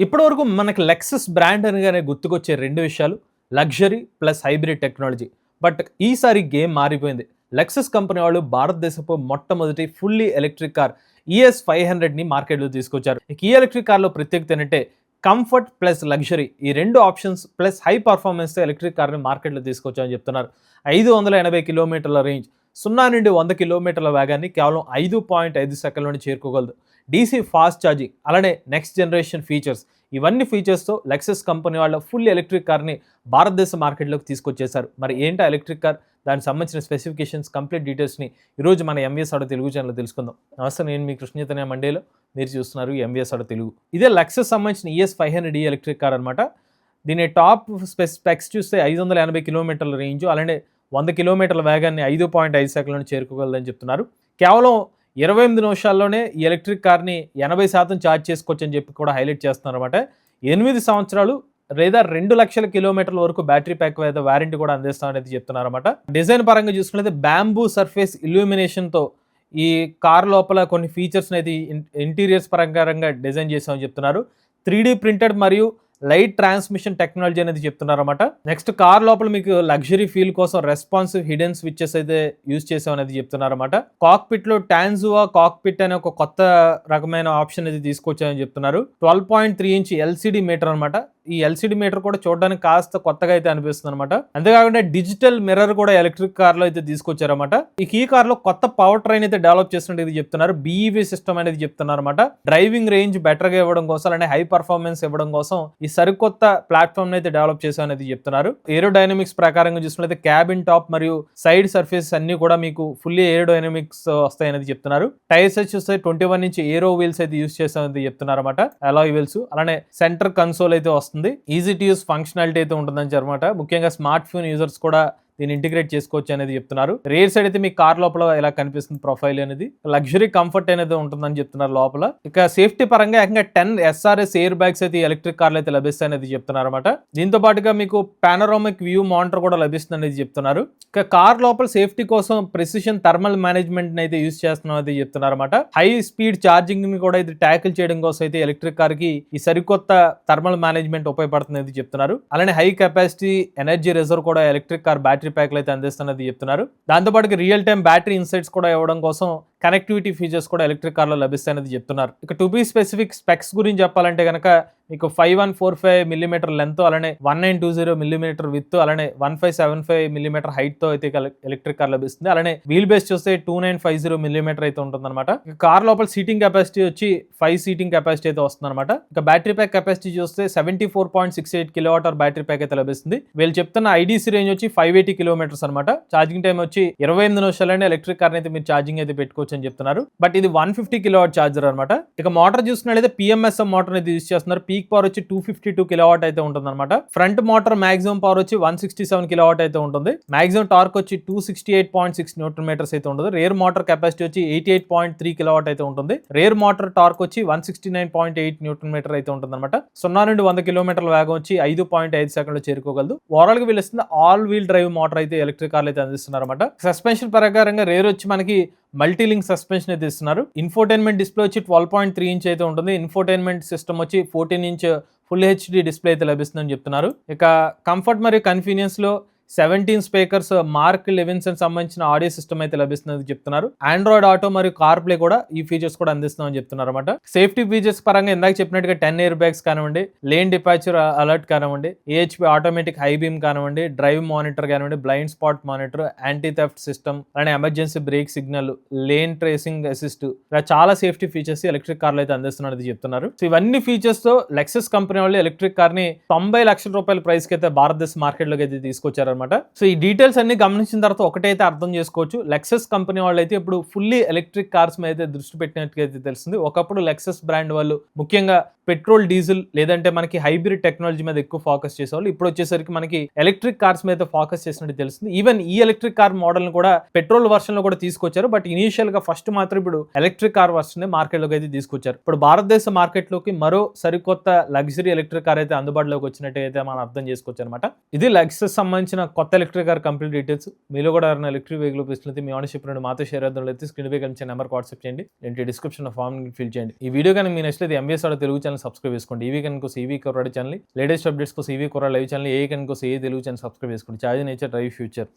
ఇప్పటివరకు మనకి Lexus brand అనగానే గుర్తుకొచ్చే 2 విషయాలు luxury plus hybrid technology. But ఈసారి గేమ్ మారిపోయింది. లెక్సస్ కంపెనీ వాళ్ళు భారతదేశపు మొట్టమొదటి ఫుల్లీ ఎలక్ట్రిక్ కార్ ES 500ని మార్కెట్‌లో తీసుకొచ్చారు. ఇక ఈ ఎలక్ట్రిక్ కార్‌లో ప్రత్యేకత ఏంటంటే కంఫర్ట్ ప్లస్ లగ్జరీ ఈ 2 ఆప్షన్స్ ప్లస్ హై పర్ఫార్మెన్స్‌తో ఎలక్ట్రిక్ కార్‌ని మార్కెట్‌లో తీసుకొచ్చామని చెప్తున్నారు. 580 కిలోమీటర్ల రేంజ్, 0-100 కిలోమీటర్ల వేగాన్ని కేవలం 5.5 సెకన్లోనే చేరుకోగలదు. డీసీ ఫాస్ట్ ఛార్జింగ్, అలానే నెక్స్ట్ జనరేషన్ ఫీచర్స్, ఇవన్నీ ఫీచర్స్తో లెక్సస్ కంపెనీ వాళ్ళ ఫుల్ ఎలక్ట్రిక్ కార్ని భారతదేశ మార్కెట్లోకి తీసుకొచ్చేశారు. మరి ఏంటా ఎలక్ట్రిక్ కార్, దానికి సంబంధించిన స్పెసిఫికేషన్స్, కంప్లీట్ డీటెయిల్స్ని ఈరోజు మన ఎంవీఎస్ ఆటో తెలుగు ఛానల్లో తెలుసుకుందాం. నమస్తే, నేను మీ కృష్ణ చైతన్య మండేలో, మీరు చూస్తున్నారు ఎంవీఎస్ ఆటో తెలుగు. ఇదే లెక్సస్ సంబంధించిన ES 500 ఎలక్ట్రిక్ కార్ అనమాట. దీని టాప్ స్పెక్స్ చూస్తే 580 కిలోమీటర్ల రేంజ్, అలానే 100 కిలోమీటర్ల వేగాన్ని 5.5 సెకన్లను చేరుకోగలదని చెప్తున్నారు. కేవలం 28 నిమిషాల్లోనే ఈ ఎలక్ట్రిక్ కార్ని 80% ఛార్జ్ చేసుకోవచ్చు అని చెప్పి కూడా హైలైట్ చేస్తున్నారు అనమాట. 8 సంవత్సరాలు లేదా 2 లక్షల కిలోమీటర్ల వరకు బ్యాటరీ ప్యాక్ మీద వారంటీ కూడా అందిస్తామనేది చెప్తున్నారు అనమాట. డిజైన్ పరంగా చూసుకున్నట్లయితే బ్యాంబూ సర్ఫేస్ ఇల్యూమినేషన్తో ఈ కార్ లోపల కొన్ని ఫీచర్స్ అనేది ఇంటీరియర్స్ పరంగా డిజైన్ చేసామని చెప్తున్నారు. 3D ప్రింటెడ్ మరియు లైట్ ట్రాన్స్మిషన్ టెక్నాలజీ అనేది చెప్తున్నారు అనమాట. నెక్స్ట్ కార్ లోపల మీకు లగ్జరీ ఫీల్ కోసం రెస్పాన్సివ్ హిడెన్ స్విచెస్ అయితే యూజ్ చేసాం అనేది చెప్తున్నారు అనమాట. కాక్పిట్ లో టాన్జువా కాక్పిట్ అనే ఒక కొత్త రకమైన ఆప్షన్ అయితే తీసుకొచ్చామని చెప్తున్నారు. 12.3 ఇంచ్ LCD మీటర్ అనమాట. ఈ LCD మీటర్ కూడా చూడడానికి కాస్త కొత్తగా అయితే అనిపిస్తుంది అనమాట. అంతేకాకుండా డిజిటల్ మిర్రర్ కూడా ఎలక్ట్రిక్ కార్ లో అయితే తీసుకొచ్చారన్నమాట. ఈ కార్ లో కొత్త పవర్ ట్రైన్ అయితే డెవలప్ చేస్తున్నట్టు ఇది చెప్తున్నారు. BEV సిస్టమ్ అనేది చెప్తున్నారు అనమాట. డ్రైవింగ్ రేంజ్ బెటర్ గా ఇవ్వడం కోసం, అలానే హై పర్ఫార్మెన్స్ ఇవ్వడం కోసం ఈ సరికొత్త ప్లాట్ఫామ్ అయితే డెవలప్ చేసాం అనేది చెప్తున్నారు. ఏరోడైనమిక్స్ ప్రకారంగా చూసుకున్నట్లయితే క్యాబిన్ టాప్ మరియు సైడ్ సర్ఫేసెస్ అన్ని కూడా మీకు ఫుల్లీ ఏరోడైనమిక్స్ వస్తాయనేది చెప్తున్నారు. టైర్స్ చూస్తే 21 ఇంచ్ ఏరో వీల్స్ అయితే యూస్ చేసామని చెప్తున్నారు అనమాట. అలాయ్ వీల్స్, అలానే సెంటర్ కన్సోల్ అయితే వస్తుంది. ఈజీ టు యూస్ ఫంక్షనాలిటీ అయితే ఉంటుందని అనమాట. ముఖ్యంగా స్మార్ట్ ఫోన్ యూజర్స్ కూడా దీన్ని ఇంటిగ్రేట్ చేసుకోవచ్చు అనేది చెప్తున్నారు. రేర్ సైడ్ అయితే మీ కార్ లోపల ఇలా కనిపిస్తుంది ప్రొఫైల్ అనేది. లగ్జరీ కంఫర్ట్ అనేది ఉంటుందని చెప్తున్నారు లోపల. ఇక సేఫ్టీ పరంగా ఏకంగా 10 SRS ఎయిర్ బ్యాగ్స్ అయితే ఎలక్ట్రిక్ కార్లు అయితే లభిస్తాయి అనేది చెప్తున్నారు అనమాట. దీంతో పాటుగా మీకు పానోరామిక్ వ్యూ మానిటర్ కూడా లభిస్తుంది అనేది చెప్తున్నారు. ఇక కార్ లోపల సేఫ్టీ కోసం ప్రెసిషన్ థర్మల్ మేనేజ్మెంట్ అయితే యూజ్ చేస్తున్నాం అనేది చెప్తున్నారు అనమాట. హై స్పీడ్ ఛార్జింగ్ ని కూడా ఇది ట్యాకిల్ చేయడం కోసం అయితే ఎలక్ట్రిక్ కార్ కి ఈ సరికొత్త థర్మల్ మేనేజ్మెంట్ ఉపయోగపడుతుంది అనేది చెప్తున్నారు. అలానే హై కెపాసిటీ ఎనర్జీ రిజర్వ్ కూడా ఎలక్ట్రిక్ కార్ బ్యాటరీ ప్యాక్లు అయితే అందిస్తున్నది చెప్తున్నారు. దాంతోపాటు రియల్ టైమ్ బ్యాటరీ ఇన్సైట్స్ కూడా ఇవ్వడం కోసం కనెక్టివిటీ ఫీచర్స్ కూడా ఎలక్ట్రిక్ కార్లో లభిస్తాయనేది చెప్తున్నారు. ఇక టు బి స్పెసిఫిక్ స్పెక్స్ గురించి చెప్పాలంటే కనుక మీకు 5145 మిల్లీమీటర్ లెంత్, అలానే 1920 మిల్లీమీటర్ విత్, అలానే 1575 మిల్లీమీటర్ హైట్ తో అయితే ఎలక్ట్రిక్ కార్ లభిస్తుంది. అలానే వీల్ బేస్ చూస్తే 2950 మిల్లీమీటర్ అయితే ఉంటుంది అనమాట. కార్ లోపల సీటింగ్ కెపాసిటీ వచ్చి 5 సీటింగ్ కెపాసిటీ అయితే వస్తుంది అనమాట. ఇక బ్యాటరీ ప్యాక్ కెపాసిటీ చూస్తే 74.68 కిలోవాట్ బ్యాటరీ ప్యాక్ అయితే లభిస్తుంది. వీళ్ళు చెప్తున్న IDC రేంజ్ వచ్చి 580 కిలోమీటర్స్ అనమాట. ఛార్జింగ్ టైం వచ్చి 28 నిమిషాలనే ఎలక్ట్రిక్ కార్ అయితే మీరు ఛార్జింగ్ అయితే పెట్టుకోవచ్చు అని చెప్తున్నారు. బట్ ఇది 150 కిలోవాట్ ఛార్జర్ అనమాట. ఇక మోటార్ చూసుకున్నట్లయితే PMSM మోటార్ అయితే యూజ్ చేస్తున్నారు. పీక్ పవర్ వచ్చి 252 కిలోవాట్ అయితే ఉంటుంది అనమాట. ఫ్రంట్ మోటార్ మాక్సిమం పవర్ వచ్చి 167 కిలోవాట్ అయితే ఉంటుంది. మాక్సిమం టార్క్ వచ్చి 268.6 న్యూటన్ మీటర్స్ అయితే ఉంటుంది. రేర్ మోటార్ కెపాసిటీ వచ్చి 88.3 కిలోవాట్ అయితే ఉంటుంది. రేర్ మోటార్ టార్క్ వచ్చి 169.8 న్యూటన్ మీటర్ అయితే ఉంటుంది అనమాట. 0-100 కిలోమీటర్ల వేగం వచ్చి 5.5 సెకండ్లు చేరుకోగలదు. ఓవరాల్ గా వీళ్ళిస్తుంది ఆల్ వీల్ డ్రైవ్ మోటార్ అయితే ఎలక్ట్రిక్ కార్లు అయితే అందిస్తున్నారు అనమాట. సస్పెన్షన్ ప్రకారంగా రేర్ వచ్చి మనకి మల్టీ లింక్ సస్పెన్షన్ అయితే ఇస్తున్నారు. ఇన్ఫోటైన్మెంట్ డిస్ప్లే వచ్చి 12.3 ఇంచ్ అయితే ఉంటుంది. ఇన్ఫోటైన్మెంట్ సిస్టమ్ వచ్చి 14 ఇంచ్ ఫుల్ HD డిస్ప్లే అయితే లభిస్తుందని చెప్తున్నారు. ఇక కంఫర్ట్ మరియు కన్వీనియన్స్ లో 17 స్పీకర్స్ మార్క్ లెవిన్సన్ సంబంధించిన ఆడియో సిస్టమ్ అయితే లభిస్తుందని చెప్తున్నారు. ఆండ్రాయిడ్ ఆటో మరియు కార్ ప్లే కూడా ఈ ఫీచర్స్ కూడా అందిస్తున్నామని చెప్తున్నారు అనమాట. సేఫ్టీ ఫీచర్స్ పరంగా ఇందాక చెప్పినట్టుగా 10 ఎయిర్ బ్యాగ్స్ కానివ్వండి, లేన్ డిపాచర్ అలర్ట్ కానివ్వండి, AHP ఆటోమేటిక్ హై బీమ్ కానివ్వండి, డ్రైవ్ మానిటర్ కానివ్వండి, blind spot monitor, anti theft system, అలానే emergency brake signal, lane tracing assist, ఇలా చాలా సేఫ్టీ ఫీచర్స్ ఎలక్ట్రిక్ కార్లు అయితే అందిస్తున్నది చెప్తున్నారు. సో ఇవన్నీ ఫీచర్స్ తో లెక్సస్ కంపెనీ వాళ్ళు ఎలక్ట్రిక్ కార్ ని 90 లక్షల రూపాయల ప్రైస్ కి అయితే భారతదేశ మార్కెట్ లోకి అయితే తీసుకొచ్చారు అనమాట. సో ఈ డీటెయిల్స్ అన్ని గమనించిన తర్వాత ఒకటైతే అర్థం చేసుకోవచ్చు, లెక్సస్ కంపెనీ వాళ్ళు అయితే ఇప్పుడు ఫుల్లీ ఎలక్ట్రిక్ కార్స్ మీద అయితే దృష్టి పెట్టినట్టుగా అయితే తెలిసింది. ఒకప్పుడు లెక్సస్ బ్రాండ్ వాళ్ళు ముఖ్యంగా పెట్రోల్, డీజిల్ లేదంటే మనకి హైబ్రిడ్ టెక్నాలజీ మీద ఎక్కువ ఫోకస్ చేసేవాళ్ళు. ఇప్పుడు వచ్చేసరికి మనకి ఎలక్ట్రిక్ కార్స్ మీద ఫోకస్ చేసినట్టు తెలుస్తుంది. ఈవెన్ ఈ ఎలక్ట్రిక్ కార్ మోడల్ ని కూడా పెట్రోల్ వర్షన్ లో కూడా తీసుకొచ్చారు. బట్ ఇనీషియల్ గా ఫస్ట్ మాత్రం ఇప్పుడు ఎలక్ట్రిక్ కార్ వర్షన్ మార్కెట్ లోకి అయితే తీసుకొచ్చారు. ఇప్పుడు భారతదేశ మార్కెట్ లోకి మరో సరికొత్త లగ్జరీ ఎలక్ట్రిక్ కార్ అయితే అందుబాటులోకి వచ్చినట్టు అయితే మనం అర్థం చేసుకోవచ్చు అనమాట. ఇది లెక్సస్ సంబంధించిన కొత్త ఎలక్ట్రిక్ కార్ కంప్లీట్ డీటెయిల్స్. మీలో కూడా ఎవరైనా ఎలక్ట్రిక్ వెహికల్ ఉపయోగిస్తుంది మీ ఓనర్షిప్ నుండి మాతో షేర్ అవుతుంది. స్క్రీన్ పై కనిపించే నెంబర్ వాట్సాప్ చేయండి, డిస్క్రిప్షన్ ఫామ్ ఫిల్ చేయండి. ఈ వీడియో కానీ మీ నచ్చితే MVS Telugu channel channel subscribe చేసుకోండి. ఈవీ కన్ కోసం ఈవీ కుర్రాడి ఛానల్, లేటెస్ట్ అప్డేట్స్ కోసం ఈవీ కుర్రాడి లైవ్ ఛానల్, ఏ కన్ కోసం ఏ తెలుగు ఛానల్ సబ్స్క్రైబ్ చేసుకోండి. Charge nature drive future.